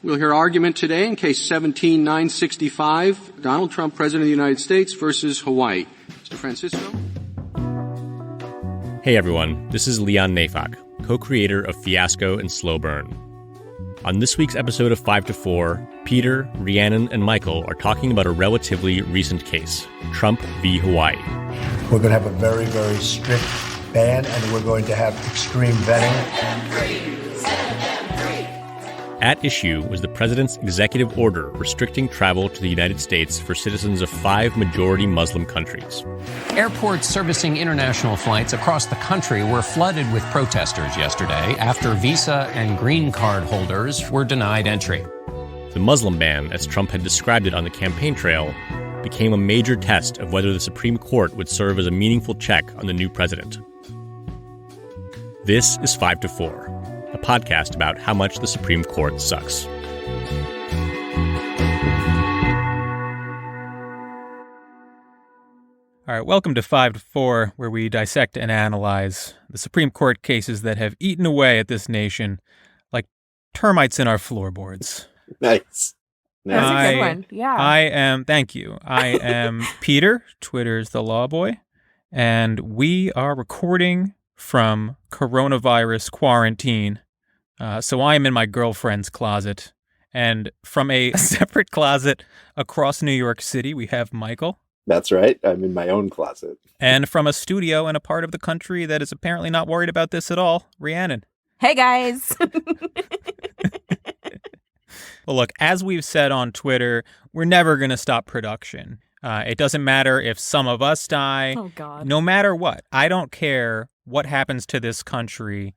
We'll hear argument today in case 17-965, Donald Trump, President of the United States versus Hawaii. Mr. Francisco? Hey everyone, this is Leon Nafok, co-creator of Fiasco and Slow Burn. On this week's episode of 5 to 4, Peter, Rhiannon, and Michael are talking about a relatively recent case, Trump v. Hawaii. We're going to have a very, very strict ban, and we're going to have extreme vetting. At issue was the president's executive order restricting travel to the United States for citizens of 5 majority Muslim countries. Airports servicing international flights across the country were flooded with protesters yesterday after visa and green card holders were denied entry. The Muslim ban, as Trump had described it on the campaign trail, became a major test of whether the Supreme Court would serve as a meaningful check on the new president. This is 5 to 4. A podcast about how much the Supreme Court sucks. All right, welcome to 5 to 4, where we dissect and analyze the Supreme Court cases that have eaten away at this nation like termites in our floorboards. Nice. That's a good one. Yeah. Thank you. I am Peter, Twitter's the law boy, and we are recording from coronavirus quarantine. So I am in my girlfriend's closet, and from a separate closet across New York City, we have Michael. That's right. I'm in my own closet. And from a studio in a part of the country that is apparently not worried about this at all, Rhiannon. Hey, guys. Well, look, as we've said on Twitter, we're never going to stop production. It doesn't matter if some of us die. Oh, God. No matter what. I don't care what happens to this country.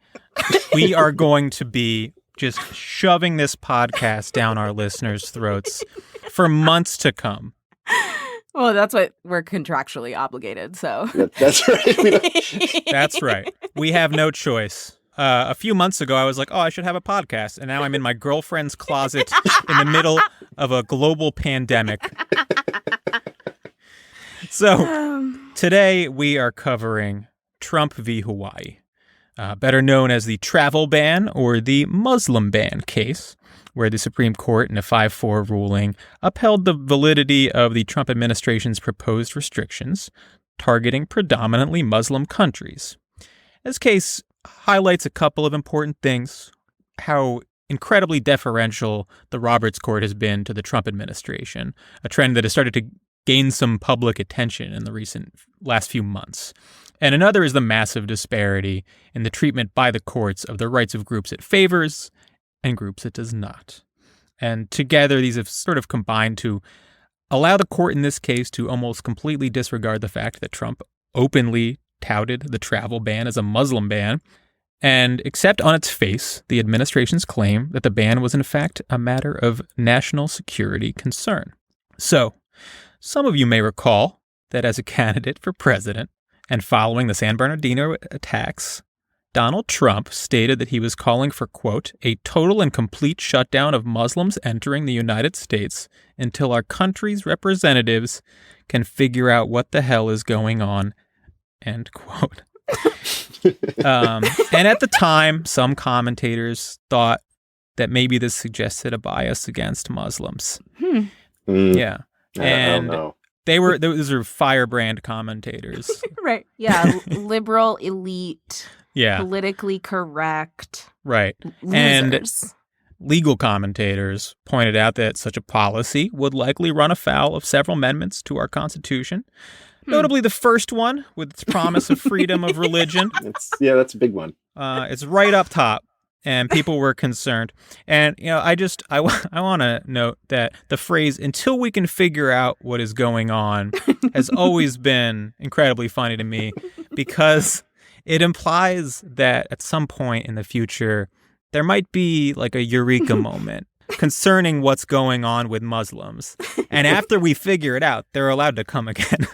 We are going to be just shoving this podcast down our listeners' throats for months to come. Well, that's what we're contractually obligated, so. That's right. That's right. We have no choice. A few months ago, I was like, oh, I should have a podcast. And now I'm in my girlfriend's closet in the middle of a global pandemic. So today we are covering Trump v. Hawaii, better known as the travel ban or the Muslim ban case, where the Supreme Court in a 5-4 ruling upheld the validity of the Trump administration's proposed restrictions targeting predominantly Muslim countries. This case highlights a couple of important things: how incredibly deferential the Roberts Court has been to the Trump administration, a trend that has started to gain some public attention in the last few months. And another is the massive disparity in the treatment by the courts of the rights of groups it favors and groups it does not. And together, these have sort of combined to allow the court in this case to almost completely disregard the fact that Trump openly touted the travel ban as a Muslim ban and accept on its face the administration's claim that the ban was in fact a matter of national security concern. So, some of you may recall that as a candidate for president and following the San Bernardino attacks, Donald Trump stated that he was calling for, quote, a total and complete shutdown of Muslims entering the United States until our country's representatives can figure out what the hell is going on, end quote. And at the time, some commentators thought that maybe this suggested a bias against Muslims. Yeah. And those are firebrand commentators. Right. Yeah. Liberal, elite, yeah, politically correct. Right. Losers. And legal commentators pointed out that such a policy would likely run afoul of several amendments to our Constitution. Notably the first one, with its promise of freedom of religion. That's a big one. It's right up top, and people were concerned. And, you know, I want to note that the phrase, until we can figure out what is going on, has always been incredibly funny to me, because it implies that at some point in the future, there might be like a eureka moment concerning what's going on with Muslims. And after we figure it out, they're allowed to come again.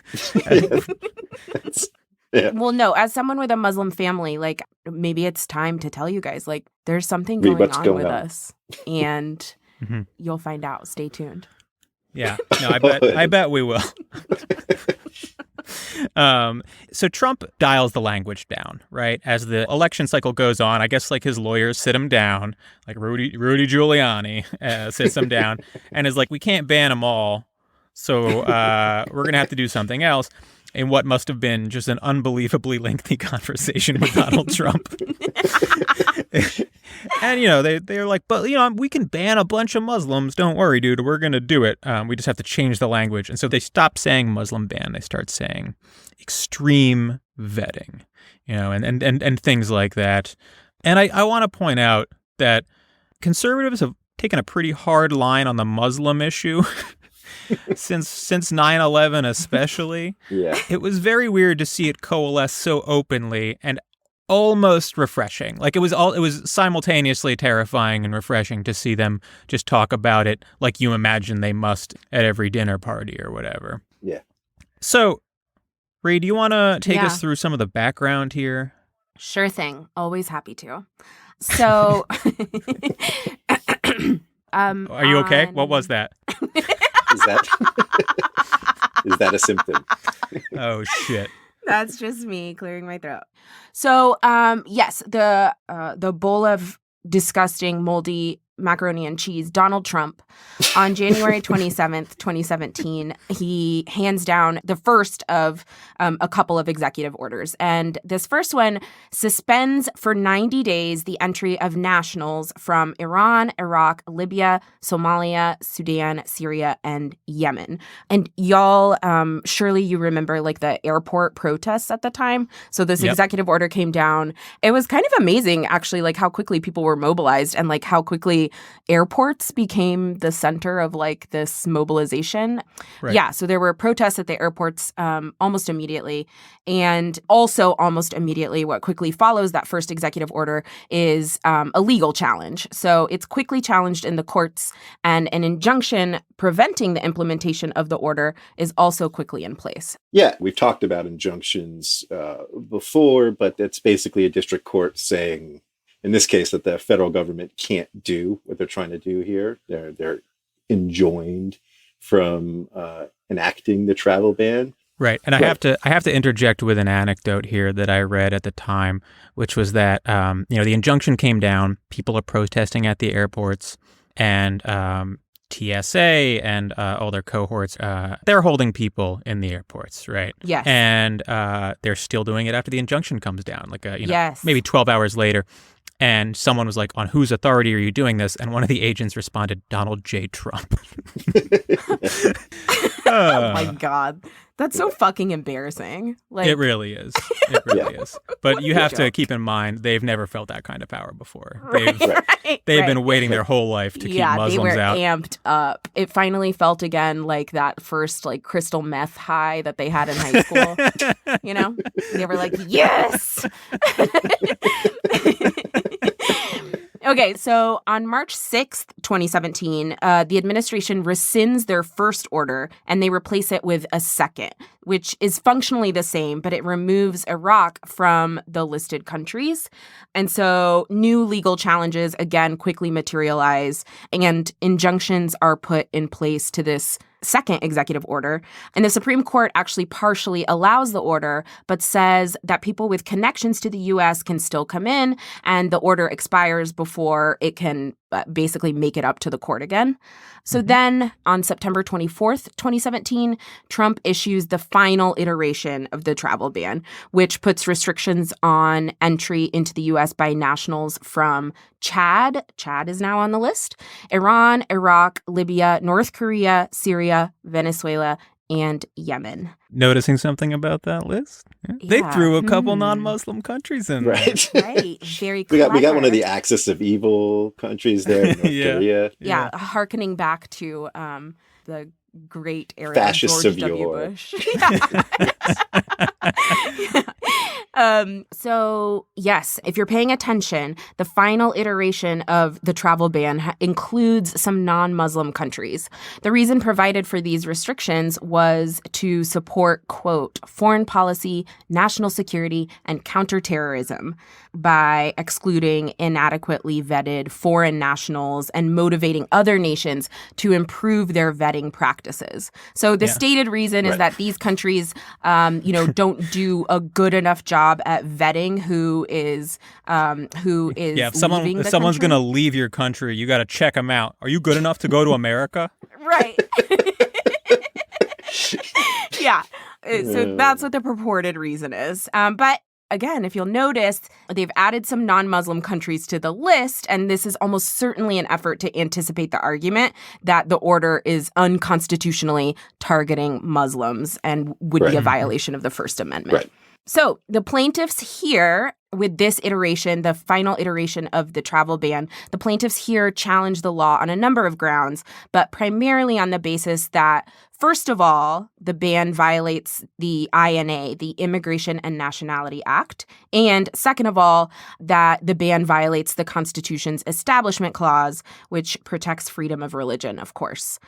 Yeah. Well, no, as someone with a Muslim family, like, maybe it's time to tell you guys, like, there's something going on with us. And you'll find out. Stay tuned. Yeah. No, I bet we will. So Trump dials the language down, right? As the election cycle goes on, I guess like his lawyers sit him down, like Rudy Giuliani sits him down and is like, we can't ban them all. So we're going to have to do something else. In what must have been just an unbelievably lengthy conversation with Donald Trump. And, you know, they're like, but, you know, we can ban a bunch of Muslims. Don't worry, dude. We're going to do it. We just have to change the language. And so they stop saying Muslim ban. They start saying extreme vetting, you know, and things like that. And I want to point out that conservatives have taken a pretty hard line on the Muslim issue. Since 9/11 especially. Yeah. It was very weird to see it coalesce so openly and almost refreshing. Like it was simultaneously terrifying and refreshing to see them just talk about it like you imagine they must at every dinner party or whatever. Yeah. So, Rhea, do you want to take us through some of the background here? Sure thing. Always happy to. So are you okay? What was that? Is that a symptom? Oh, shit. That's just me clearing my throat. So, yes, the bowl of disgusting, moldy macaroni and cheese, Donald Trump, on January 27th, 2017, he hands down the first of a couple of executive orders. And this first one suspends for 90 days the entry of nationals from Iran, Iraq, Libya, Somalia, Sudan, Syria, and Yemen. And y'all, surely you remember like the airport protests at the time. So this executive order came down. It was kind of amazing, actually, like how quickly people were mobilized and like how quickly airports became the center of like this mobilization. Right. Yeah, so there were protests at the airports almost immediately. And also almost immediately, what quickly follows that first executive order is a legal challenge. So it's quickly challenged in the courts, and an injunction preventing the implementation of the order is also quickly in place. Yeah, we've talked about injunctions before, but it's basically a district court saying, in this case, that the federal government can't do what they're trying to do here. They're enjoined from enacting the travel ban. Right. And I have to interject with an anecdote here that I read at the time, which was that, the injunction came down, people are protesting at the airports, and TSA and all their cohorts, they're holding people in the airports, right? Yes. And they're still doing it after the injunction comes down, like, yes. maybe 12 hours later. And someone was like, on whose authority are you doing this? And one of the agents responded, Donald J. Trump. Oh, my God. That's so fucking embarrassing. Like, it really is. It really is. But you have to keep in mind, they've never felt that kind of power before. They've been waiting their whole life to keep Muslims out. Yeah, they were amped up. It finally felt again like that first like crystal meth high that they had in high school. You know? They were like, yes! Okay, so on March 6th, 2017, the administration rescinds their first order and they replace it with a second, which is functionally the same, but it removes Iraq from the listed countries. And so new legal challenges, again, quickly materialize, and injunctions are put in place to this second executive order. And the Supreme Court actually partially allows the order, but says that people with connections to the U.S. can still come in, and the order expires before it can basically make it up to the court again. So then on September 24th, 2017, Trump issues the final iteration of the travel ban, which puts restrictions on entry into the U.S. by nationals from Chad. Chad is now on the list. Iran, Iraq, Libya, North Korea, Syria, Venezuela, and Yemen. Noticing something about that list? Yeah. They threw a couple non-Muslim countries in there. Right. Very clever. We got one of the axis of evil countries there in North Korea. Yeah, hearkening back to the great era Fascists of George of W. yore. Bush. So, yes, if you're paying attention, the final iteration of the travel ban includes some non-Muslim countries. The reason provided for these restrictions was to support, quote, foreign policy, national security, and counterterrorism by excluding inadequately vetted foreign nationals and motivating other nations to improve their vetting practices. So the stated reason is that these countries, don't do a good enough job at vetting who is if someone's going to leave your country, you got to check them out. Are you good enough to go to America? Right. Yeah. So that's what the purported reason is. But again, if you'll notice, they've added some non-Muslim countries to the list, and this is almost certainly an effort to anticipate the argument that the order is unconstitutionally targeting Muslims and would be a violation of the First Amendment. Right. So the plaintiffs here, with this iteration, the final iteration of the travel ban, the plaintiffs here challenge the law on a number of grounds, but primarily on the basis that, first of all, the ban violates the INA, the Immigration and Nationality Act, and second of all, that the ban violates the Constitution's Establishment Clause, which protects freedom of religion, of course.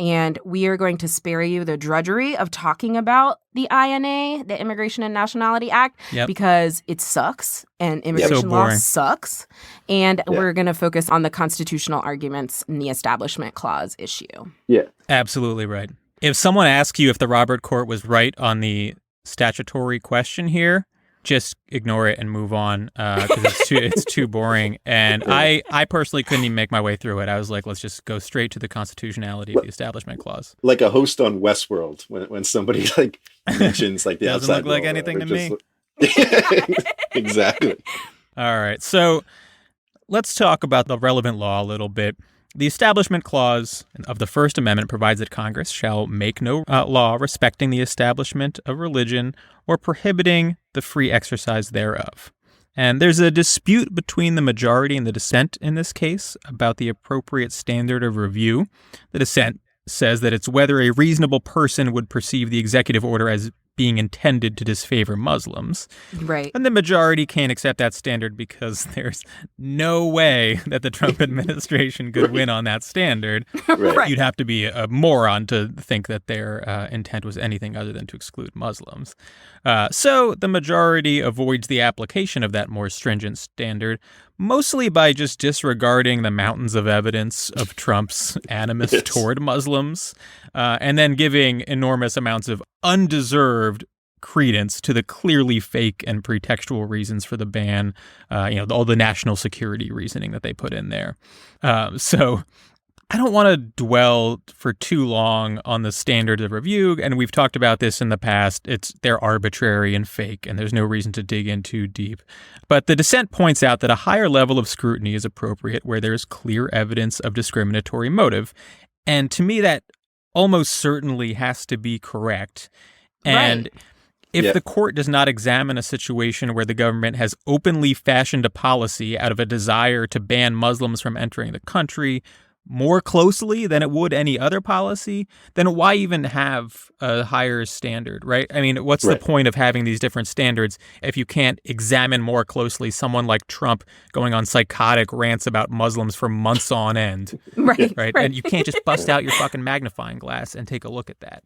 And we are going to spare you the drudgery of talking about the INA, the Immigration and Nationality Act, because it sucks and immigration law sucks. And we're going to focus on the constitutional arguments in the Establishment Clause issue. Yeah. Absolutely right. If someone asks you if the Robert Court was right on the statutory question here, just ignore it and move on because it's too boring. And I personally couldn't even make my way through it. I was like, let's just go straight to the constitutionality of the Establishment Clause. Like a host on Westworld when somebody like mentions like the doesn't outside look like law, anything to me. Exactly. All right. So let's talk about the relevant law a little bit. The Establishment Clause of the First Amendment provides that Congress shall make no law respecting the establishment of religion or prohibiting the free exercise thereof. And there's a dispute between the majority and the dissent in this case about the appropriate standard of review. The dissent says that it's whether a reasonable person would perceive the executive order as being intended to disfavor Muslims. Right. And the majority can't accept that standard because there's no way that the Trump administration could win on that standard. Right. You'd have to be a moron to think that their intent was anything other than to exclude Muslims. So the majority avoids the application of that more stringent standard, mostly by just disregarding the mountains of evidence of Trump's animus toward Muslims, and then giving enormous amounts of undeserved credence to the clearly fake and pretextual reasons for the ban, all the national security reasoning that they put in there. So I don't want to dwell for too long on the standard of review, and we've talked about this in the past. They're arbitrary and fake, and there's no reason to dig in too deep. But the dissent points out that a higher level of scrutiny is appropriate where there's clear evidence of discriminatory motive. And to me, that almost certainly has to be correct. And if the court does not examine a situation where the government has openly fashioned a policy out of a desire to ban Muslims from entering the country more closely than it would any other policy, then why even have a higher standard, right? I mean, what's the point of having these different standards if you can't examine more closely someone like Trump going on psychotic rants about Muslims for months on end? Right. And you can't just bust out your fucking magnifying glass and take a look at that.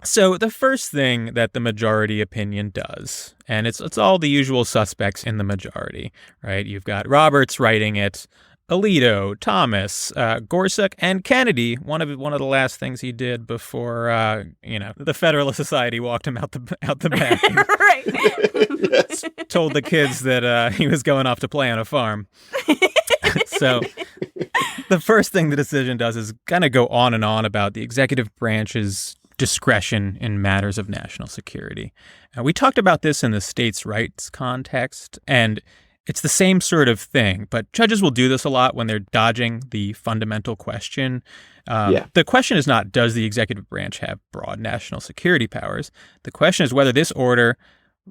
So the first thing that the majority opinion does, and it's all the usual suspects in the majority, right? You've got Roberts writing it, Alito, Thomas, Gorsuch, and Kennedy. One of the last things he did before the Federalist Society walked him out the back. And told the kids that he was going off to play on a farm. So the first thing the decision does is kind of go on and on about the executive branch's discretion in matters of national security. We talked about this in the states' rights context, and it's the same sort of thing, but judges will do this a lot when they're dodging the fundamental question. The question is not, does the executive branch have broad national security powers? The question is whether this order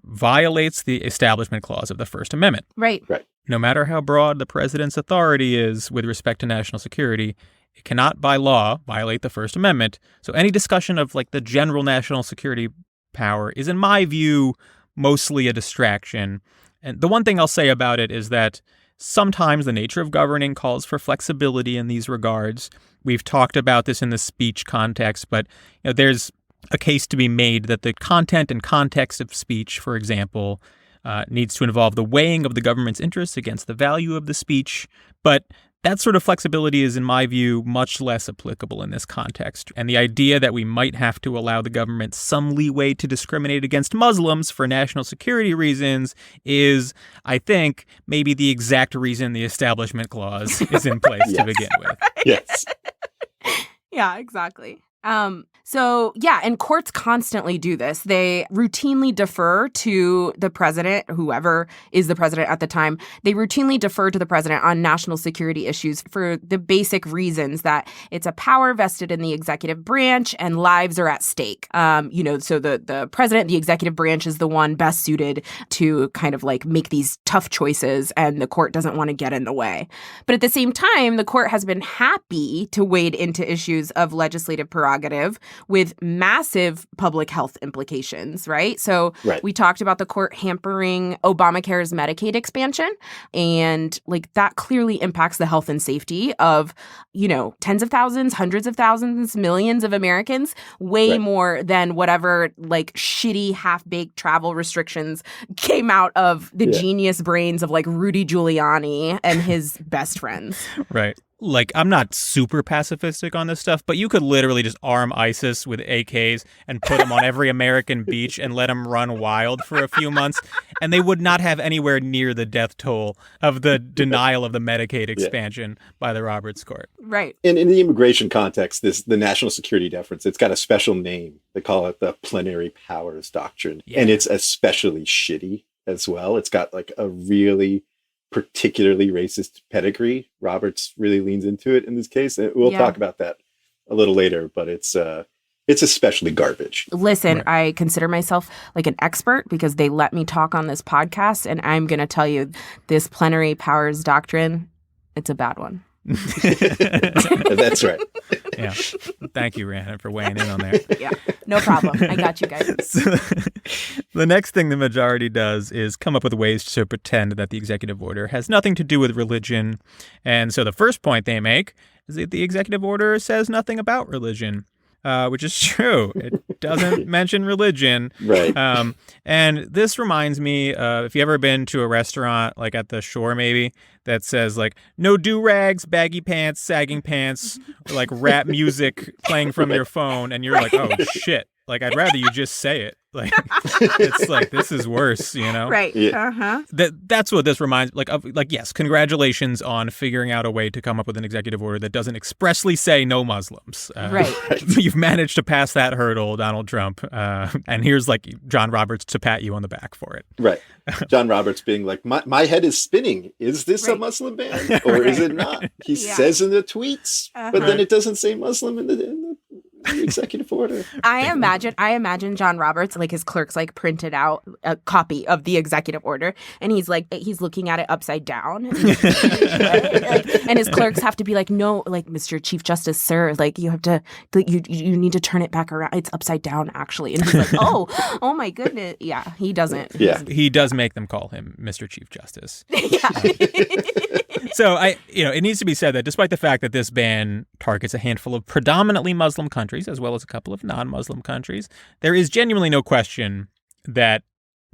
violates the Establishment Clause of the First Amendment. Right. No matter how broad the president's authority is with respect to national security, It cannot, by law, violate the First Amendment. So any discussion of like the general national security power is, in my view, mostly a distraction. And the one thing I'll say about it is that sometimes the nature of governing calls for flexibility in these regards. We've talked about this in the speech context, but there's a case to be made that the content and context of speech, for example, needs to involve the weighing of the government's interests against the value of the speech. But that sort of flexibility is, in my view, much less applicable in this context. And the idea that we might have to allow the government some leeway to discriminate against Muslims for national security reasons is, I think, maybe the exact reason the Establishment Clause is in place to begin with. Yes. Yeah, exactly. And courts constantly do this. They routinely defer to the president, whoever is the president at the time. They routinely defer to the president on national security issues for the basic reasons that it's a power vested in the executive branch and lives are at stake. So the president, the executive branch is the one best suited to kind of like make these tough choices, and the court doesn't want to get in the way. But at the same time, the court has been happy to wade into issues of legislative prerogative with massive public health implications, right? So we talked about the court hampering Obamacare's Medicaid expansion, and like that clearly impacts the health and safety of, tens of thousands, hundreds of thousands, millions of Americans, way more than whatever like shitty half-baked travel restrictions came out of the genius brains of like Rudy Giuliani and his best friends. Right. Like, I'm not super pacifistic on this stuff, but you could literally just arm ISIS with AKs and put them on every American beach and let them run wild for a few months, and they would not have anywhere near the death toll of the denial of the Medicaid expansion by the Roberts Court. Right. And in the immigration context, the national security deference, it's got a special name. They call it the Plenary Powers Doctrine, and it's especially shitty as well. It's got like a really particularly racist pedigree. Roberts really leans into it in this case. And we'll talk about that a little later, but it's especially garbage. Listen, I consider myself like an expert because they let me talk on this podcast, and I'm going to tell you this plenary powers doctrine, it's a bad one. That's right. Yeah. Thank you, Rhiannon, for weighing in on that. Yeah, no problem. I got you guys. So, the next thing the majority does is come up with ways to pretend that the executive order has nothing to do with religion. And so the first point they make is that the executive order says nothing about religion. Which is true. It doesn't mention religion. Right. And this reminds me, if you ever been to a restaurant, like at the shore maybe, that says like, no do-rags, baggy pants, sagging pants, or like rap music playing from your phone. And you're like, oh, shit. Like, I'd rather you just say it. Like, it's like, this is worse, Right. Yeah. Uh-huh. That's what this reminds of. Like, yes, congratulations on figuring out a way to come up with an executive order that doesn't expressly say no Muslims. Right. You've managed to pass that hurdle, Donald Trump. And here's like John Roberts to pat you on the back for it. Right. John Roberts being like, my head is spinning. Is this a Muslim ban or is it not? He says in the tweets, but then it doesn't say Muslim in the executive order. I imagine John Roberts, like his clerks like printed out a copy of the executive order, and he's looking at it upside down. And his clerks have to be like, no, like, Mr. Chief Justice, sir, like you have to, you need to turn it back around. It's upside down, actually. And he's like, oh my goodness. Yeah, he doesn't. Yeah. He does make them call him Mr. Chief Justice. Yeah. So it needs to be said that despite the fact that this ban targets a handful of predominantly Muslim countries, as well as a couple of non-Muslim countries, there is genuinely no question that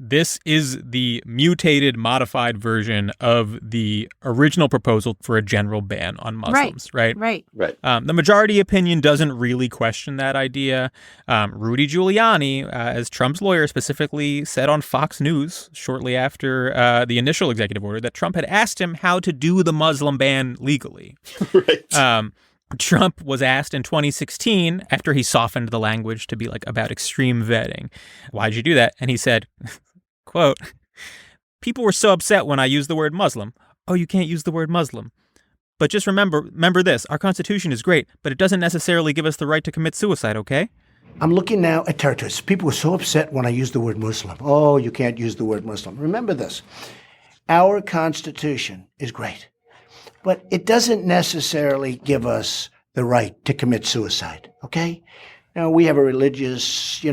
this is the mutated, modified version of the original proposal for a general ban on Muslims, right? Right. The majority opinion doesn't really question that idea. Rudy Giuliani, as Trump's lawyer, specifically said on Fox News shortly after the initial executive order that Trump had asked him how to do the Muslim ban legally. Right. Trump was asked in 2016, after he softened the language to be like about extreme vetting, why'd you do that? And he said, quote, people were so upset when I used the word Muslim. Oh, you can't use the word Muslim. But just remember this, our Constitution is great, but it doesn't necessarily give us the right to commit suicide, okay? I'm looking now at territories. People were so upset when I used the word Muslim. Oh, you can't use the word Muslim. Remember this. Our Constitution is great, but it doesn't necessarily give us the right to commit suicide, okay? Now, we have a religious,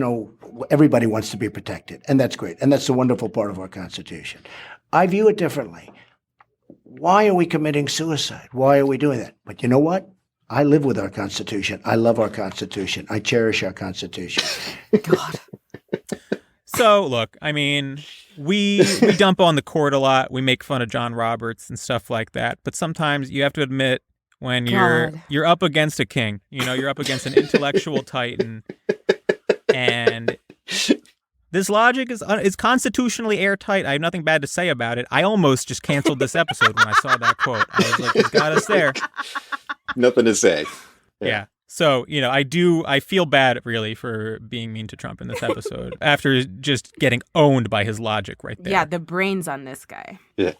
everybody wants to be protected, and that's great. And that's a wonderful part of our Constitution. I view it differently. Why are we committing suicide? Why are we doing that? But you know what? I live with our Constitution. I love our Constitution. I cherish our Constitution. God. So, look, I mean, we dump on the court a lot. We make fun of John Roberts and stuff like that. But sometimes you have to admit when you're up against a king, you're up against an intellectual titan, and this logic is constitutionally airtight. I have nothing bad to say about it. I almost just canceled this episode when I saw that quote. I was like, he's got us there. Nothing to say. Yeah. So, I feel bad really for being mean to Trump in this episode after just getting owned by his logic right there. Yeah, the brains on this guy. Yeah.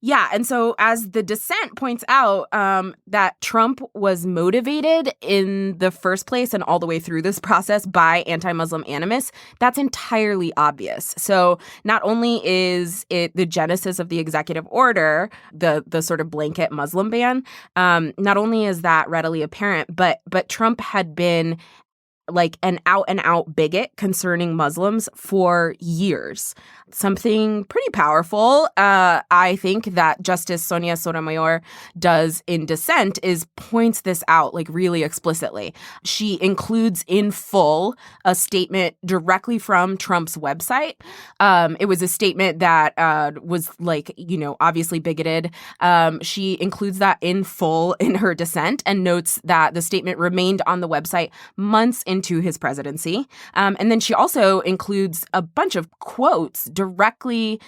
Yeah, and so as the dissent points out, that Trump was motivated in the first place and all the way through this process by anti-Muslim animus, that's entirely obvious. So not only is it the genesis of the executive order, the sort of blanket Muslim ban, not only is that readily apparent, but Trump had been like an out-and-out bigot concerning Muslims for years. Something pretty powerful, I think, that Justice Sonia Sotomayor does in dissent is points this out, like, really explicitly. She includes in full a statement directly from Trump's website. It was a statement that was, obviously bigoted. She includes that in full in her dissent and notes that the statement remained on the website months into his presidency. And then she also includes a bunch of quotes directly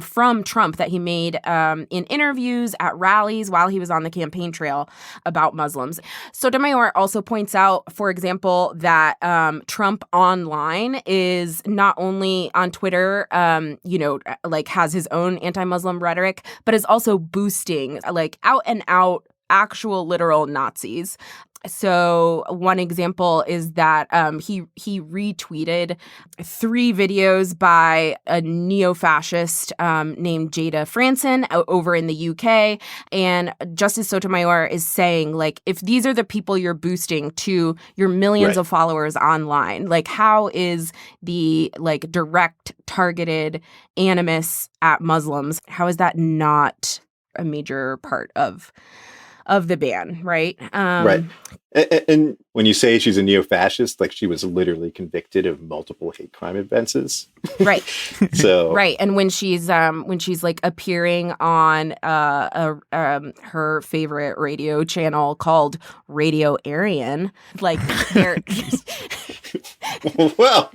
from Trump that he made in interviews at rallies while he was on the campaign trail about Muslims. Sotomayor also points out, for example, that Trump online is not only on Twitter, has his own anti-Muslim rhetoric, but is also boosting out and out actual literal Nazis. So one example is that he retweeted 3 videos by a neo-fascist named Jada Franson over in the UK. And Justice Sotomayor is saying, if these are the people you're boosting to your millions of followers online, how is the direct targeted animus at Muslims, how is that not a major part of the ban, right? Right. And when you say she's a neo-fascist, she was literally convicted of multiple hate crime offenses. Right. So right. And when she's appearing on her favorite radio channel called Radio Aryan, they're well,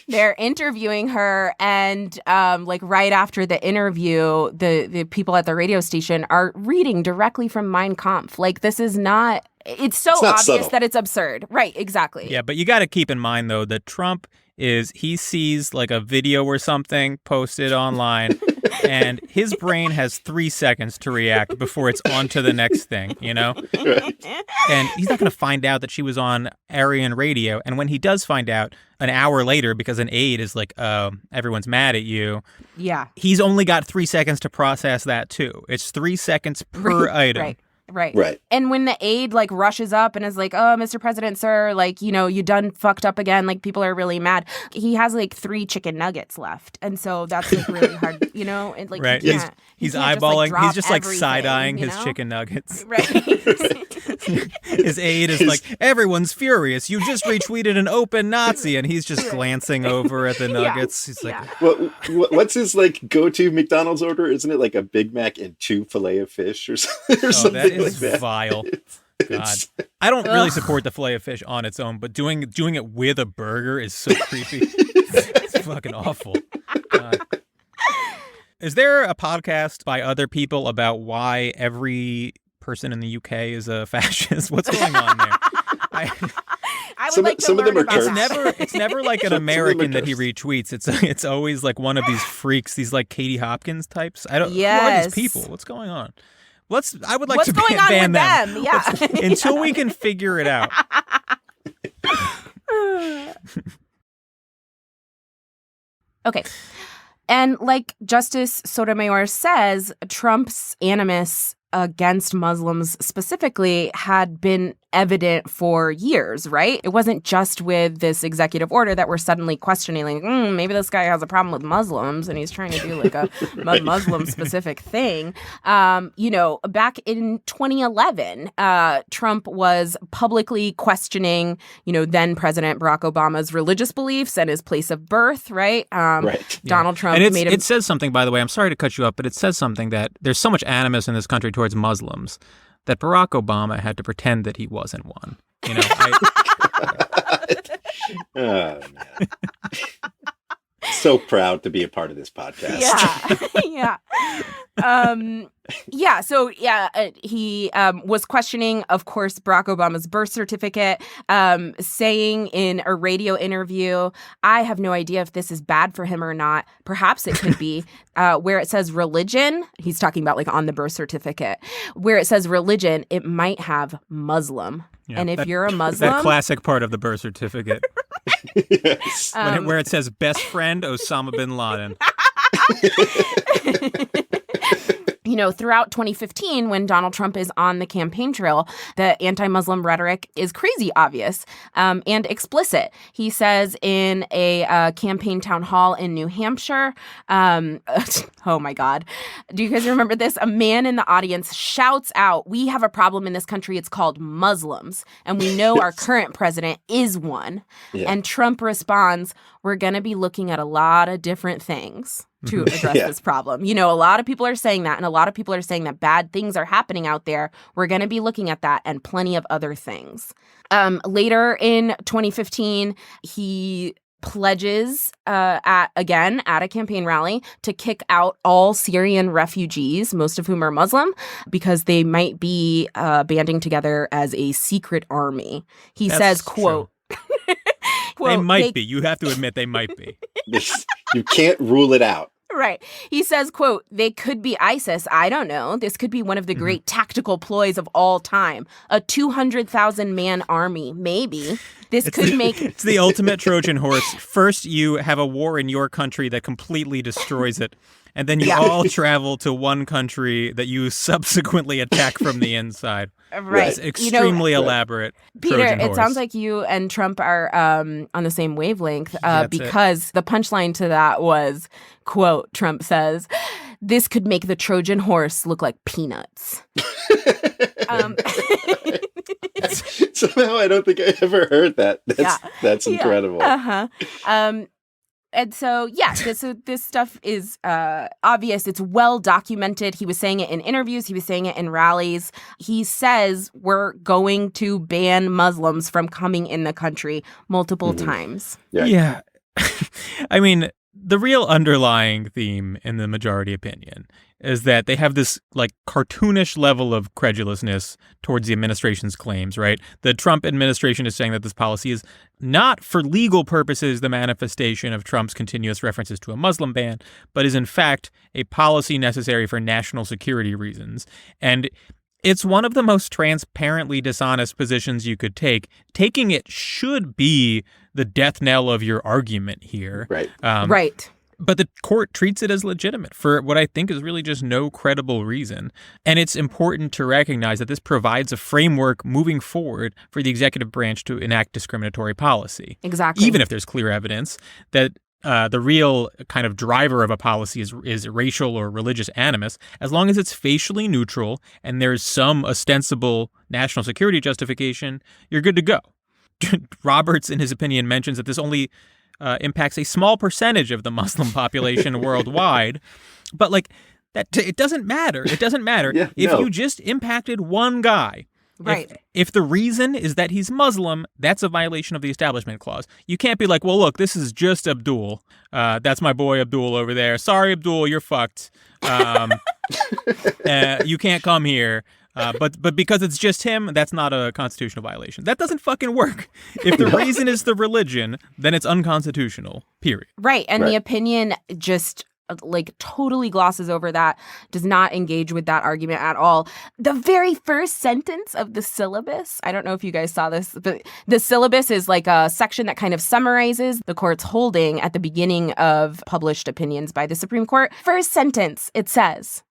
they're interviewing her, and right after the interview, the people at the radio station are reading directly from Mein Kampf. This is not. It's so obvious subtle. that it's absurd. Right, exactly. Yeah, but you got to keep in mind, though, that Trump he sees a video or something posted online, and his brain has 3 seconds to react before it's on to the next thing, Right. And he's not going to find out that she was on Aryan radio. And when he does find out an hour later, because an aide is everyone's mad at you. Yeah. He's only got 3 seconds to process that, too. It's 3 seconds per item. Right. And when the aide rushes up and is like, "Oh, Mr. President, sir, you done fucked up again. People are really mad." He has 3 chicken nuggets left, and so that's really hard, And right. He's can't eyeballing. Just, he's just everything, side-eyeing his chicken nuggets. Right. His aide is everyone's furious. You just retweeted an open Nazi, and he's just glancing over at the nuggets. He's what's his go-to McDonald's order? Isn't it a Big Mac and 2 filet of fish or something? That is vile. God, I don't really support the filet of fish on its own, but doing it with a burger is so creepy. It's fucking awful. God. Is there a podcast by other people about why every person in the UK is a fascist? What's going on there? I would like to some of learn them are about Kurds. that. It's never an American that he retweets. It's always one of these freaks, these Katie Hopkins types. Who are these people? What's going on? I would like What's to going on ban with them. Yeah. Until we can figure it out. Okay. And Justice Sotomayor says, Trump's animus against Muslims specifically had been evident for years, right? It wasn't just with this executive order that we're suddenly questioning, like, maybe this guy has a problem with Muslims and he's trying to do like a Muslim-specific thing. Back in 2011, Trump was publicly questioning, then President Barack Obama's religious beliefs and his place of birth, right? Right. Donald Trump and made him... it says something, by the way, I'm sorry to cut you up, but it says something that there's so much animus in this country towards Muslims that Barack Obama had to pretend that he wasn't one. Oh, man. So proud to be a part of this podcast. He was questioning, of course, Barack Obama's birth certificate, saying in a radio interview, I have no idea if this is bad for him or not. Perhaps it could be, where it says religion. He's talking about like on the birth certificate, where it says religion, it might have Muslim. Yeah, and if you're a Muslim... That classic part of the birth certificate. Yes. Where it says best friend Osama bin Laden. Throughout 2015, when Donald Trump is on the campaign trail, the anti-Muslim rhetoric is crazy obvious and explicit. He says in a campaign town hall in New Hampshire, oh my God, do you guys remember this? A man in the audience shouts out, "We have a problem in this country. It's called Muslims. And we know our current president is one." Yeah. And Trump responds, "We're going to be looking at a lot of different things to address this problem." A lot of people are saying that, and a lot of people are saying that bad things are happening out there. We're going to be looking at that and plenty of other things. Later in 2015, he pledges at a campaign rally to kick out all Syrian refugees, most of whom are Muslim, because they might be banding together as a secret army. He says, quote, they might be. You have to admit they might be. You can't rule it out. Right. He says, quote, "They could be ISIS. I don't know. This could be one of the great tactical ploys of all time. A 200,000-man army, maybe. This could make..." It's the ultimate Trojan horse. First, you have a war in your country that completely destroys it. And then you all travel to one country that you subsequently attack from the inside. Right. It's extremely elaborate. Peter, Trojan horse. It sounds like you and Trump are on the same wavelength because the punchline to that was, quote, Trump says, "This could make the Trojan horse look like peanuts." Somehow I don't think I ever heard that. That's incredible. And so, this stuff is obvious. It's well documented. He was saying it in interviews. He was saying it in rallies. He says we're going to ban Muslims from coming in the country multiple times. Yeah. I mean, the real underlying theme in the majority opinion is that they have this like cartoonish level of credulousness towards the administration's claims, right? The Trump administration is saying that this policy is not for legal purposes the manifestation of Trump's continuous references to a Muslim ban, but is in fact a policy necessary for national security reasons. And it's one of the most transparently dishonest positions you could take. Taking it should be the death knell of your argument here. Right. Right. But the court treats it as legitimate for what I think is really just no credible reason. And it's important to recognize that this provides a framework moving forward for the executive branch to enact discriminatory policy. Exactly. Even if there's clear evidence that the real kind of driver of a policy is racial or religious animus, as long as it's facially neutral and there's some ostensible national security justification, you're good to go. Roberts, in his opinion, mentions that this only impacts a small percentage of the Muslim population worldwide. But like that, it doesn't matter. It doesn't matter if you just impacted one guy. Right. If the reason is that he's Muslim, that's a violation of the Establishment Clause. You can't be like, well, look, this is just Abdul. That's my boy Abdul over there. Sorry, Abdul, you're fucked. You can't come here. But because it's just him, that's not a constitutional violation. That doesn't fucking work. If the reason is the religion, then it's unconstitutional, period. Right. And the opinion just like totally glosses over that, does not engage with that argument at all. The very first sentence of the syllabus, I don't know if you guys saw this, but the syllabus is like a section that kind of summarizes the court's holding at the beginning of published opinions by the Supreme Court. First sentence, it says,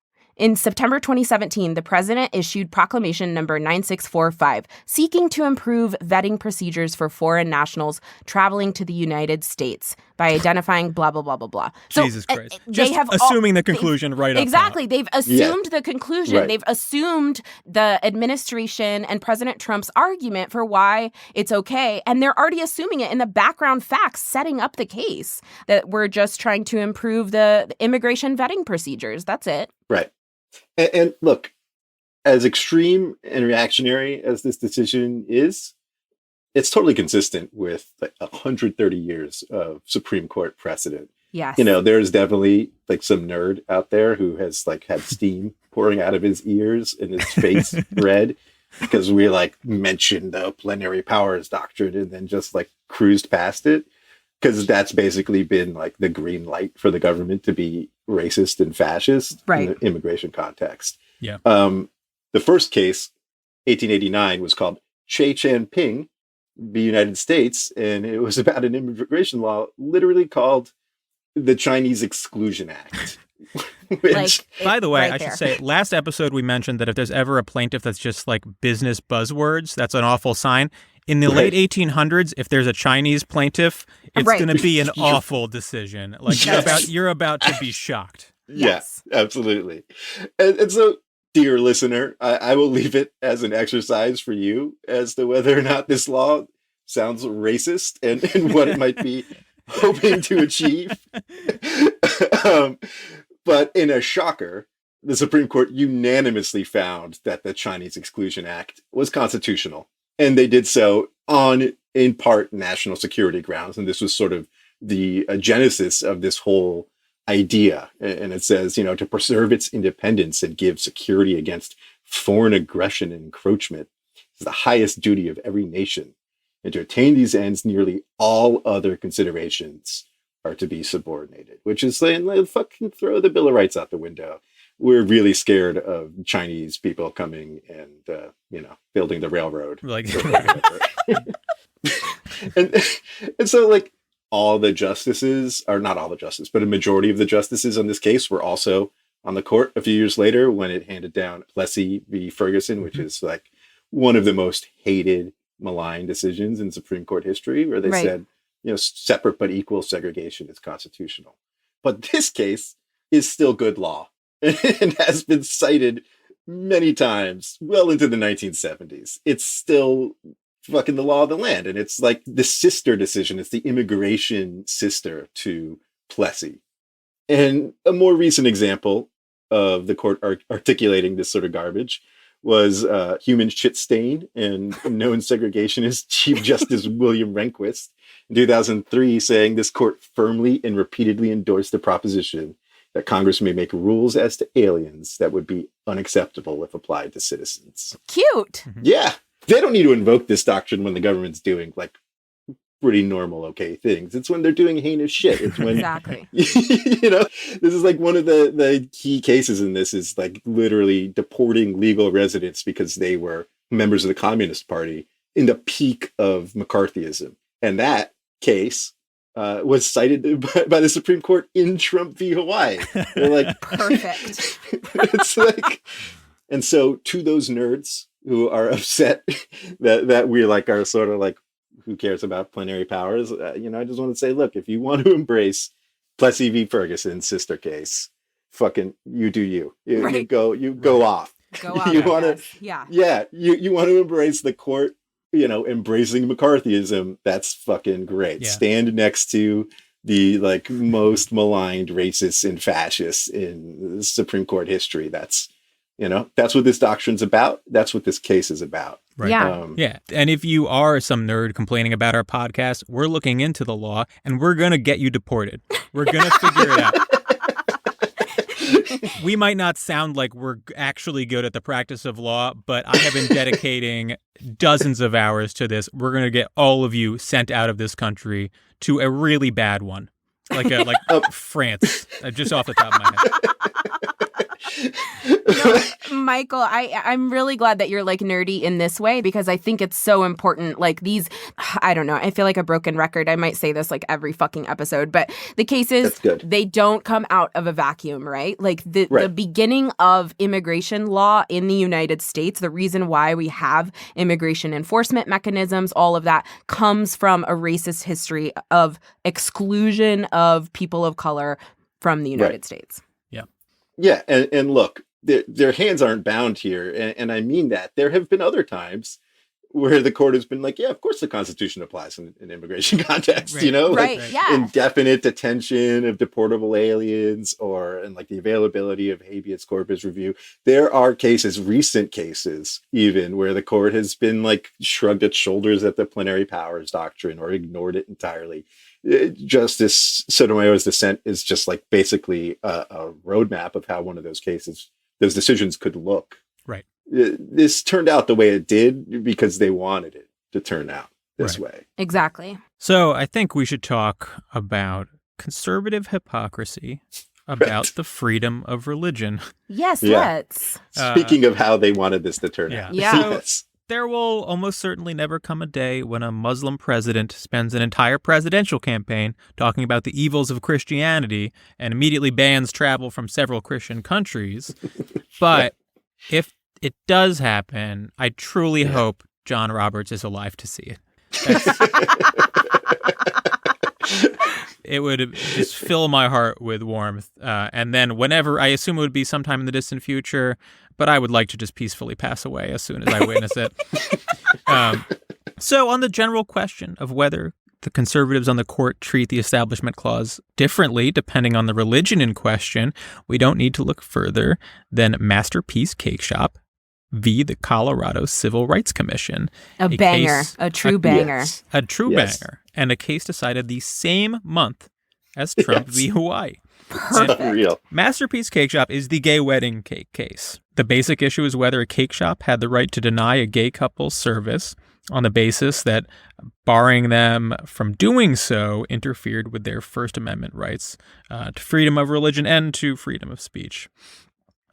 In September 2017, the president issued proclamation number 9645, seeking to improve vetting procedures for foreign nationals traveling to the United States by identifying blah, blah, blah, blah, blah. Jesus Christ. They Just have assuming the conclusion right up Exactly. top. They've assumed the conclusion. Right. They've assumed the administration and President Trump's argument for why it's okay. And they're already assuming it in the background facts, setting up the case that we're just trying to improve the immigration vetting procedures. That's it. Right. And look, as extreme and reactionary as this decision is, it's totally consistent with like 130 years of Supreme Court precedent. Yes. There's definitely like some nerd out there who has like had steam pouring out of his ears and his face red because we like mentioned the plenary powers doctrine and then just like cruised past it. Because that's basically been like the green light for the government to be racist and fascist in the immigration context. Yeah. The first case, 1889, was called Che Chan Ping v. United States, and it was about an immigration law literally called the Chinese Exclusion Act. Which, by the way, right I there. should say, last episode we mentioned that if there's ever a plaintiff that's just like business buzzwords, that's an awful sign. In the late 1800s, if there's a Chinese plaintiff, it's going to be an awful decision. Like you're about to be shocked. Yes. Yeah, absolutely. And so, dear listener, I will leave it as an exercise for you as to whether or not this law sounds racist and what it might be hoping to achieve. But in a shocker, the Supreme Court unanimously found that the Chinese Exclusion Act was constitutional. And they did so on, in part, national security grounds. And this was sort of the genesis of this whole idea. And it says, to preserve its independence and give security against foreign aggression and encroachment is the highest duty of every nation. And to attain these ends, nearly all other considerations are to be subordinated, which is saying, like, fucking throw the Bill of Rights out the window. We're really scared of Chinese people coming and, building the railroad. And so, like, all the justices, or not all the justices, but a majority of the justices on this case were also on the court a few years later when it handed down Plessy v. Ferguson, which is like one of the most hated, maligned decisions in Supreme Court history, where they said, separate but equal segregation is constitutional. But this case is still good law and has been cited many times well into the 1970s. It's still fucking the law of the land. And it's like the sister decision. It's the immigration sister to Plessy. And a more recent example of the court articulating this sort of garbage was human shit stain and known segregationist Chief Justice William Rehnquist in 2003 saying this court firmly and repeatedly endorsed the proposition that Congress may make rules as to aliens that would be unacceptable if applied to citizens. Cute. Yeah. They don't need to invoke this doctrine when the government's doing like pretty normal, okay things. It's when they're doing heinous shit. It's when, Exactly. this is like one of the key cases in this is like literally deporting legal residents because they were members of the Communist Party in the peak of McCarthyism. And that case was cited by the Supreme Court in Trump v. Hawaii. They're like, perfect. It's like, and so to those nerds who are upset that we like are sort of like, who cares about plenary powers? I just want to say, look, if you want to embrace Plessy v. Ferguson's sister case, fucking you do you. You go off. Go off. You want to, yeah. You want to embrace the court, embracing McCarthyism. That's fucking great. Yeah. Stand next to the like most maligned racists and fascists in Supreme Court history. That's what this doctrine's about. That's what this case is about. Right. Yeah. Yeah. And if you are some nerd complaining about our podcast, we're looking into the law and we're going to get you deported. We're going to figure it out. We might not sound like we're actually good at the practice of law, but I have been dedicating dozens of hours to this. We're going to get all of you sent out of this country to a really bad one, like France, just off the top of my head. Michael, I'm really glad that you're like nerdy in this way because I think it's so important. Like these, I don't know, I feel like a broken record. I might say this like every fucking episode, but the cases, they don't come out of a vacuum, right? Like the beginning of immigration law in the United States, the reason why we have immigration enforcement mechanisms, all of that comes from a racist history of exclusion of people of color from the United States. Yeah, and look, their hands aren't bound here, and I mean that. There have been other times where the court has been like, yeah, of course the Constitution applies in immigration context, indefinite detention of deportable aliens and like the availability of habeas corpus review. There are cases, recent cases even, where the court has been like shrugged its shoulders at the plenary powers doctrine or ignored it entirely. Justice Sotomayor's dissent is just like basically a roadmap of how one of those decisions could look. Right. This turned out the way it did because they wanted it to turn out this way. Exactly. So I think we should talk about conservative hypocrisy about the freedom of religion. Yes, let's. Speaking of how they wanted this to turn out. Yeah. Yes. There will almost certainly never come a day when a Muslim president spends an entire presidential campaign talking about the evils of Christianity and immediately bans travel from several Christian countries. But if it does happen, I truly hope John Roberts is alive to see it. It would just fill my heart with warmth. And then whenever, I assume it would be sometime in the distant future, but I would like to just peacefully pass away as soon as I witness it. So on the general question of whether the conservatives on the court treat the Establishment Clause differently depending on the religion in question, we don't need to look further than Masterpiece Cake Shop v. the Colorado Civil Rights Commission. A true banger. A true banger. And a case decided the same month as Trump v. Hawaii. Real. Masterpiece Cake Shop is the gay wedding cake case. The basic issue is whether a cake shop had the right to deny a gay couple service on the basis that barring them from doing so interfered with their First Amendment rights to freedom of religion and to freedom of speech.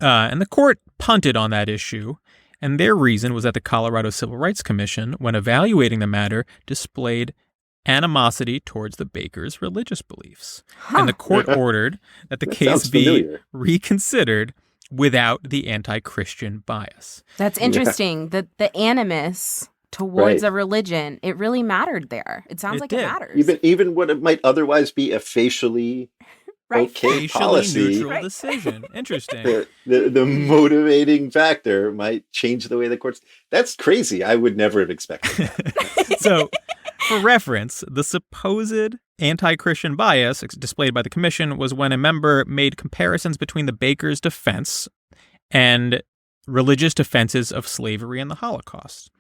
And the court punted on that issue, and their reason was that the Colorado Civil Rights Commission, when evaluating the matter, displayed animosity towards the bakers' religious beliefs. And the court ordered that the case be reconsidered without the anti-Christian bias. That's interesting. The animus towards a religion, it really mattered there. It sounds like it matters. Even what it might otherwise be a facially okay policy, neutral decision. Interesting. The motivating factor might change the way the courts. That's crazy. I would never have expected that. So, for reference, the supposed anti-Christian bias displayed by the commission was when a member made comparisons between the bakers' defense and religious defenses of slavery and the Holocaust,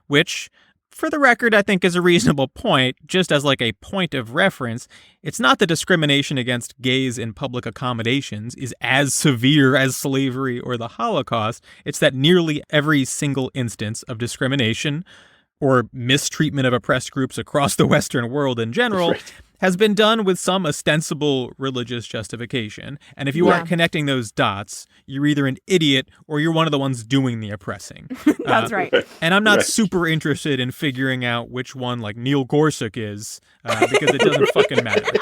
which, for the record, I think is a reasonable point. Just as like a point of reference, it's not that discrimination against gays in public accommodations is as severe as slavery or the Holocaust. It's that nearly every single instance of discrimination or mistreatment of oppressed groups across the Western world in general has been done with some ostensible religious justification. And if you aren't connecting those dots, you're either an idiot or you're one of the ones doing the oppressing. That's right. And I'm not super interested in figuring out which one like Neil Gorsuch is because it doesn't fucking matter.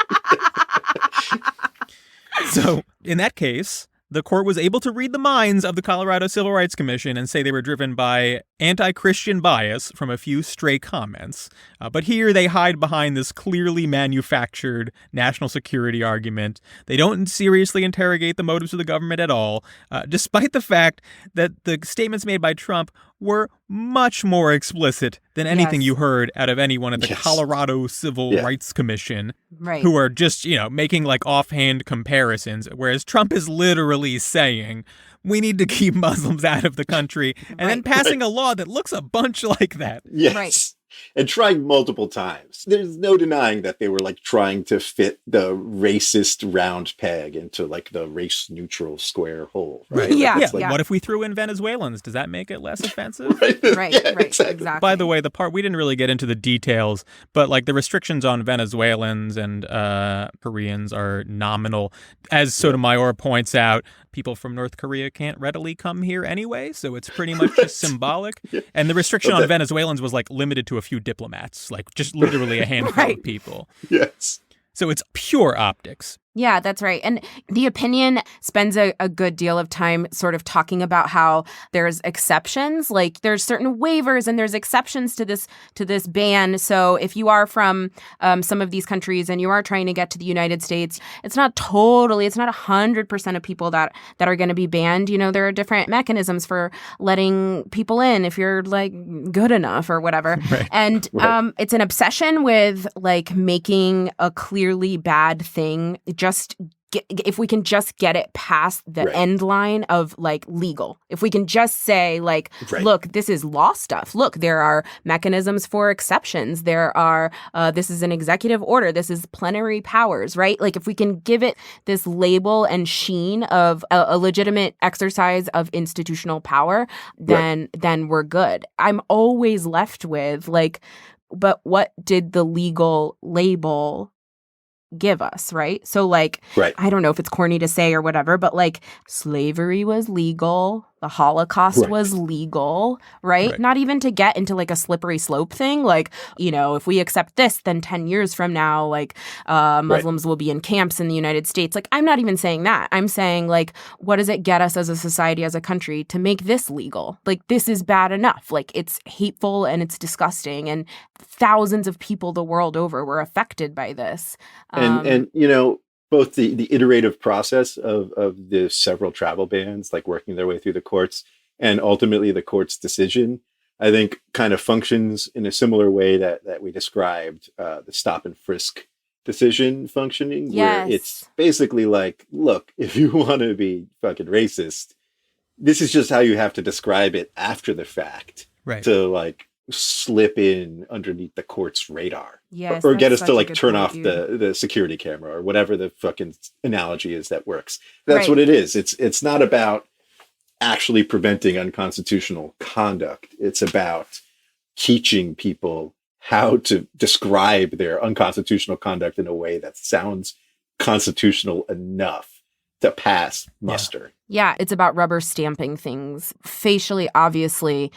So in that case, the court was able to read the minds of the Colorado Civil Rights Commission and say they were driven by anti-Christian bias from a few stray comments. But here they hide behind this clearly manufactured national security argument. They don't seriously interrogate the motives of the government at all, despite the fact that the statements made by Trump were much more explicit than anything you heard out of anyone at the Colorado Civil Rights Commission, who are just, making like offhand comparisons, whereas Trump is literally saying, we need to keep Muslims out of the country, and then passing a law that looks a bunch like that. Yes. Right. And trying multiple times. There's no denying that they were like trying to fit the racist round peg into like the race neutral square hole. Right. What if we threw in Venezuelans? Does that make it less offensive? Right. Exactly. By the way, the part we didn't really get into the details, but like the restrictions on Venezuelans and Koreans are nominal. As Sotomayor points out, people from North Korea can't readily come here anyway, so it's pretty much just symbolic. Yeah. And the restriction on Venezuelans was like limited to a few diplomats, like just literally a handful of people. Yes. So it's pure optics. Yeah, that's right. And the opinion spends a good deal of time sort of talking about how there's exceptions, like there's certain waivers and there's exceptions to this ban. So if you are from some of these countries and you are trying to get to the United States, it's not 100% of people that are going to be banned. You know, there are different mechanisms for letting people in if you're like good enough or whatever. Right. And it's an obsession with like making a clearly bad thing if we can just get it past the end line of like legal, if we can just say like, look, this is law stuff. Look, there are mechanisms for exceptions. There are, this is an executive order. This is plenary powers, right? Like if we can give it this label and sheen of a legitimate exercise of institutional power, then we're good. I'm always left with like, but what did the legal label give us, right? So like, I don't know if it's corny to say or whatever, but like slavery was legal. The Holocaust was legal, right? Not even to get into like a slippery slope thing. Like, you know, if we accept this, then 10 years from now, like Muslims will be in camps in the United States. Like, I'm not even saying that. I'm saying like, what does it get us as a society, as a country to make this legal? Like, this is bad enough. Like, it's hateful and it's disgusting. And thousands of people the world over were affected by this. And you know, both the iterative process of the several travel bans, like working their way through the courts, and ultimately the court's decision, I think kind of functions in a similar way that we described the stop and frisk decision functioning, where it's basically like, look, if you want to be fucking racist, this is just how you have to describe it after the fact to like slip in underneath the court's radar, or get us to like turn off the security camera or whatever the fucking analogy is that works. That's what it is. It's not about actually preventing unconstitutional conduct. It's about teaching people how to describe their unconstitutional conduct in a way that sounds constitutional enough to pass muster. Yeah, it's about rubber stamping things, facially, obviously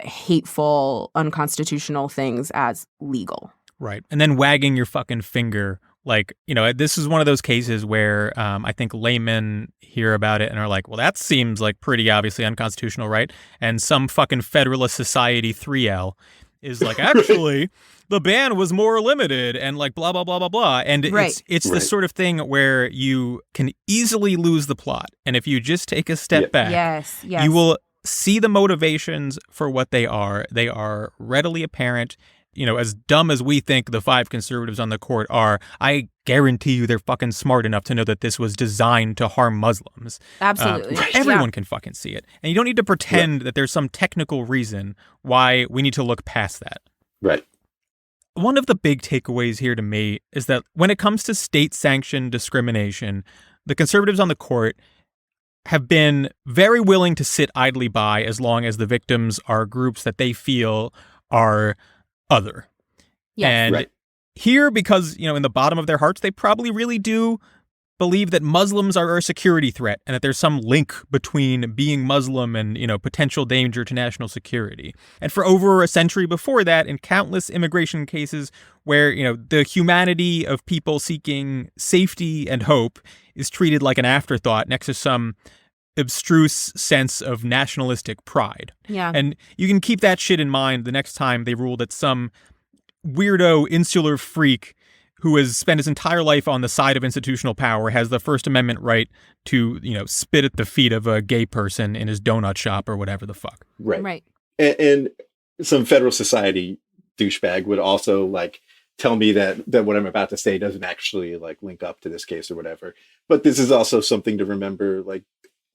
hateful, unconstitutional things as legal. Right. And then wagging your fucking finger. Like, you know, this is one of those cases where I think laymen hear about it and are like, well, that seems like pretty obviously unconstitutional, right? And some fucking Federalist Society 3L is like, actually, the ban was more limited and like blah, blah, blah, blah, blah. And it's the sort of thing where you can easily lose the plot. And if you just take a step back, you will see the motivations for what they are. They are readily apparent. You know, as dumb as we think the five conservatives on the court are, I guarantee you they're fucking smart enough to know that this was designed to harm Muslims. Absolutely. Everyone can fucking see it. And you don't need to pretend that there's some technical reason why we need to look past that. Right. One of the big takeaways here to me is that when it comes to state-sanctioned discrimination, the conservatives on the court have been very willing to sit idly by as long as the victims are groups that they feel are other. And here, because, you know, in the bottom of their hearts, they probably really do believe that Muslims are a security threat and that there's some link between being Muslim and, you know, potential danger to national security. And for over a century before that, in countless immigration cases where, you know, the humanity of people seeking safety and hope is treated like an afterthought next to some abstruse sense of nationalistic pride. Yeah. And you can keep that shit in mind the next time they rule that some weirdo insular freak who has spent his entire life on the side of institutional power has the First Amendment right to, you know, spit at the feet of a gay person in his donut shop or whatever the fuck. Right. And some Federal Society douchebag would also like tell me that what I'm about to say doesn't actually like link up to this case or whatever. But this is also something to remember, like,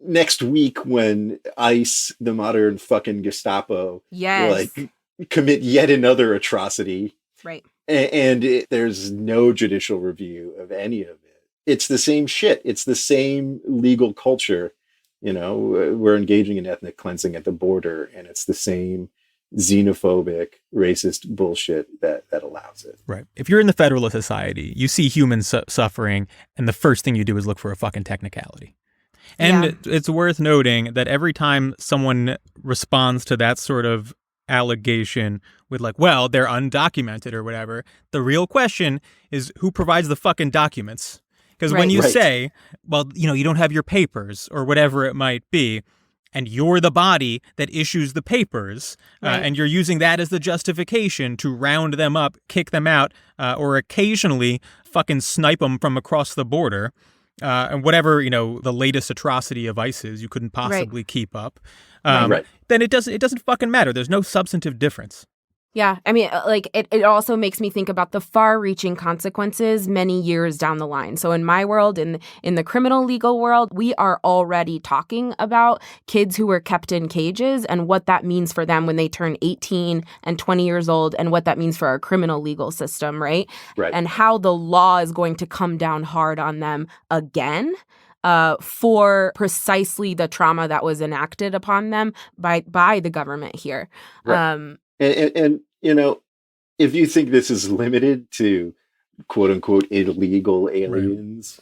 next week when ICE, the modern fucking Gestapo, like commit yet another atrocity. Right. And there's no judicial review of any of it. It's the same shit. It's the same legal culture. You know, we're engaging in ethnic cleansing at the border, and it's the same xenophobic, racist bullshit that allows it. Right. If you're in the Federalist Society, you see humans suffering, and the first thing you do is look for a fucking technicality. And it's worth noting that every time someone responds to that sort of allegation with like, well, they're undocumented or whatever, the real question is who provides the fucking documents? Because when you say, well, you don't have your papers or whatever it might be, and you're the body that issues the papers, and you're using that as the justification to round them up, kick them out, or occasionally fucking snipe them from across the border, and whatever, the latest atrocity of ISIS you couldn't possibly keep up, then it doesn't fucking matter. There's no substantive difference. Yeah, I mean, like, it also makes me think about the far-reaching consequences many years down the line. So in my world, in the criminal legal world, we are already talking about kids who were kept in cages and what that means for them when they turn 18 and 20 years old, and what that means for our criminal legal system, right? And how the law is going to come down hard on them again. For precisely the trauma that was enacted upon them by the government here. And if you think this is limited to quote unquote illegal aliens,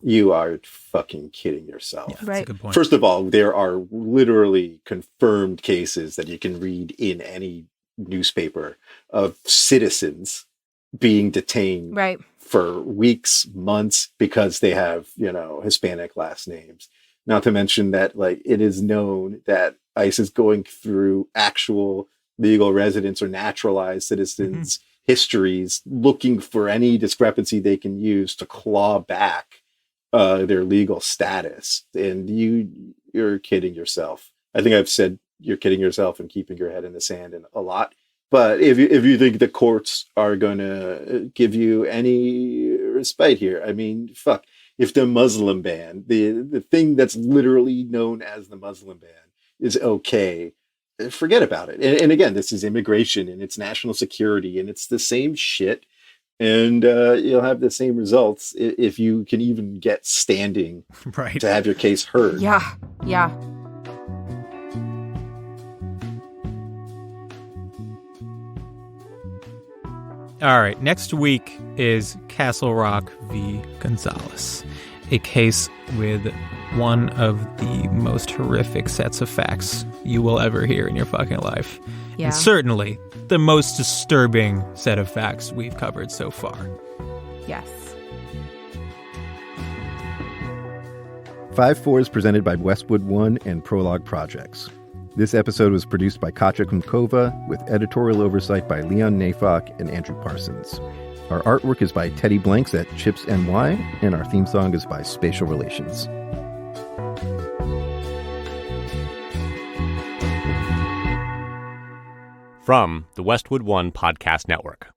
you are fucking kidding yourself. Yeah, that's a good point. First of all, there are literally confirmed cases that you can read in any newspaper of citizens being detained for weeks, months, because they have, Hispanic last names. Not to mention that, like, it is known that ICE is going through actual legal residents or naturalized citizens' histories, looking for any discrepancy they can use to claw back their legal status. And you're kidding yourself. I think I've said you're kidding yourself and keeping your head in the sand a lot. But if you think the courts are going to give you any respite here, I mean, fuck. If the Muslim ban, the thing that's literally known as the Muslim ban, is okay, forget about it. And again, this is immigration and it's national security and it's the same shit. And you'll have the same results if you can even get standing to have your case heard. Yeah. All right, next week is Castle Rock v. Gonzalez, a case with one of the most horrific sets of facts you will ever hear in your fucking life. Yeah. And certainly the most disturbing set of facts we've covered so far. Yes. 5-4 is presented by Westwood One and Prologue Projects. This episode was produced by Katja Kumkova with editorial oversight by Leon Nafok and Andrew Parsons. Our artwork is by Teddy Blanks at Chips NY, and our theme song is by Spatial Relations. From the Westwood One Podcast Network.